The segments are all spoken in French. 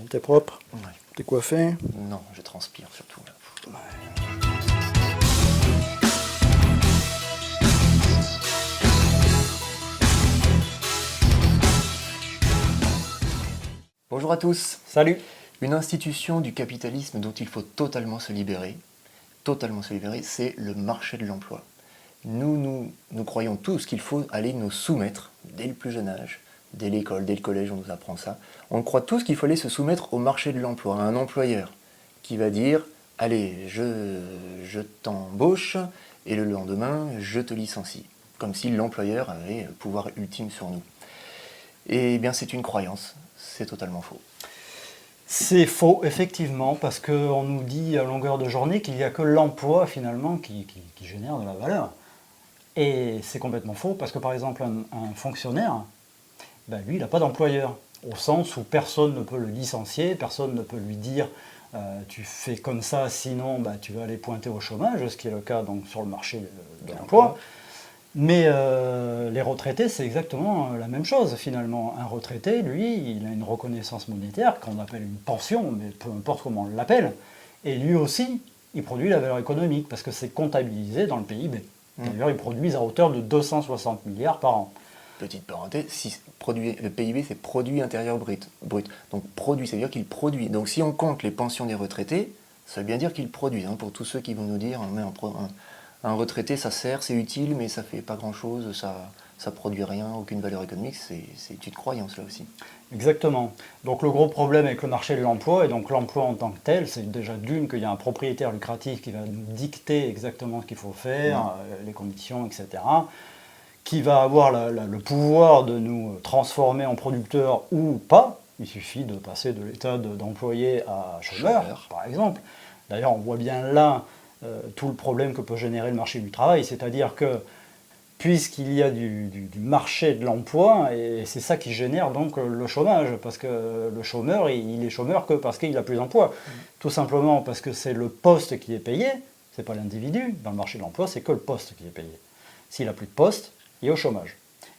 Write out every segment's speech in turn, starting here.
T'es propre? Ouais. T'es coiffé? Non, je transpire surtout. Là. Bonjour à tous. Salut! Une institution du capitalisme dont il faut totalement se libérer, c'est le marché de l'emploi. Nous croyons tous qu'il faut aller nous soumettre dès le plus jeune âge. Dès l'école, dès le collège, on nous apprend ça. On croit tous qu'il faut aller se soumettre au marché de l'emploi, à un employeur qui va dire « Allez, je t'embauche et le lendemain, je te licencie ». Comme si l'employeur avait le pouvoir ultime sur nous. Eh bien, c'est une croyance. C'est totalement faux. C'est faux, effectivement, parce qu'on nous dit à longueur de journée qu'il n'y a que l'emploi, finalement, qui génère de la valeur. Et c'est complètement faux, parce que, par exemple, un fonctionnaire, ben, lui, il n'a pas d'employeur, au sens où personne ne peut le licencier, personne ne peut lui dire tu fais comme ça, sinon ben, tu vas aller pointer au chômage, ce qui est le cas donc, sur le marché de l'emploi. Mais les retraités, c'est exactement la même chose finalement. Un retraité, lui, il a une reconnaissance monétaire qu'on appelle une pension, mais peu importe comment on l'appelle. Et lui aussi, il produit la valeur économique parce que c'est comptabilisé dans le PIB. D'ailleurs, ils produisent à hauteur de 260 milliards par an. Petite parenthèse, le PIB c'est produit intérieur brut. Donc produit, ça veut dire qu'il produit. Donc si on compte les pensions des retraités, ça veut bien dire qu'ils produisent. Hein, pour tous ceux qui vont nous dire un retraité ça sert, c'est utile, mais ça fait pas grand chose, ça produit rien, aucune valeur économique, c'est une croyance là aussi. Exactement. Donc le gros problème avec le marché de l'emploi, et donc l'emploi en tant que tel, c'est déjà d'une qu'il y a un propriétaire lucratif qui va nous dicter exactement ce qu'il faut faire, les conditions, etc., qui va avoir le pouvoir de nous transformer en producteurs ou pas. Il suffit de passer de l'état d'employé à chômeur, par exemple. D'ailleurs, on voit bien là tout le problème que peut générer le marché du travail, c'est-à-dire que puisqu'il y a du marché de l'emploi, et c'est ça qui génère donc le chômage, parce que le chômeur, il est chômeur que parce qu'il n'a plus d'emploi. Tout simplement parce que c'est le poste qui est payé, c'est pas l'individu. Dans le marché de l'emploi, c'est que le poste qui est payé. S'il n'a plus de poste, il est au chômage.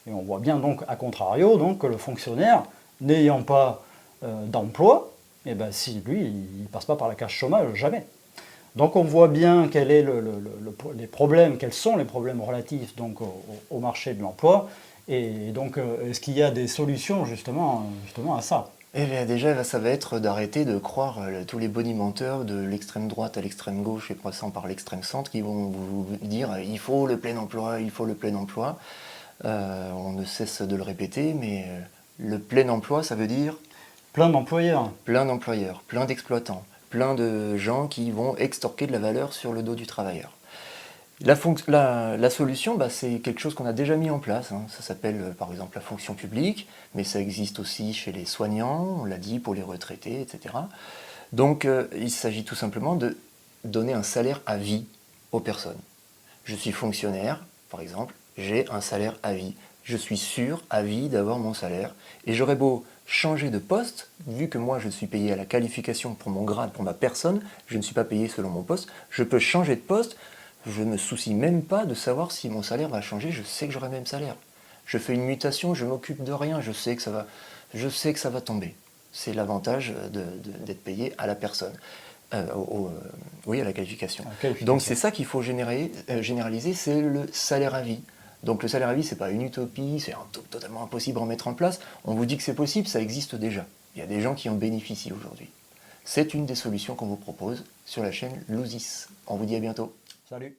Et on voit bien donc, à contrario, donc, que le fonctionnaire, n'ayant pas d'emploi, eh ben, si lui, il ne passe pas par la case chômage, jamais. Donc on voit bien quels sont les problèmes relatifs donc, au marché de l'emploi, et donc est-ce qu'il y a des solutions justement à ça? Eh bien déjà, ça va être d'arrêter de croire tous les bonimenteurs de l'extrême droite à l'extrême gauche et passant par l'extrême centre qui vont vous dire il faut le plein emploi, il faut le plein emploi. On ne cesse de le répéter, mais le plein emploi, ça veut dire plein d'employeurs, plein d'exploitants, plein de gens qui vont extorquer de la valeur sur le dos du travailleur. La solution, c'est quelque chose qu'on a déjà mis en place. Hein. Ça s'appelle par exemple la fonction publique, mais ça existe aussi chez les soignants, on l'a dit, pour les retraités, etc. Donc il s'agit tout simplement de donner un salaire à vie aux personnes. Je suis fonctionnaire, par exemple, j'ai un salaire à vie. Je suis sûr à vie d'avoir mon salaire. Et j'aurais beau changer de poste, vu que moi je suis payé à la qualification pour mon grade, pour ma personne, je ne suis pas payé selon mon poste, je peux changer de poste. Je ne me soucie même pas de savoir si mon salaire va changer, je sais que j'aurai le même salaire. Je fais une mutation, je m'occupe de rien, je sais que ça va tomber. C'est l'avantage d'être payé à la personne, oui, à la qualification. Donc c'est ça qu'il faut généraliser, c'est le salaire à vie. Donc le salaire à vie, c'est pas une utopie, c'est totalement impossible à en mettre en place. On vous dit que c'est possible, ça existe déjà. Il y a des gens qui en bénéficient aujourd'hui. C'est une des solutions qu'on vous propose sur la chaîne Luzis. On vous dit à bientôt. Salut.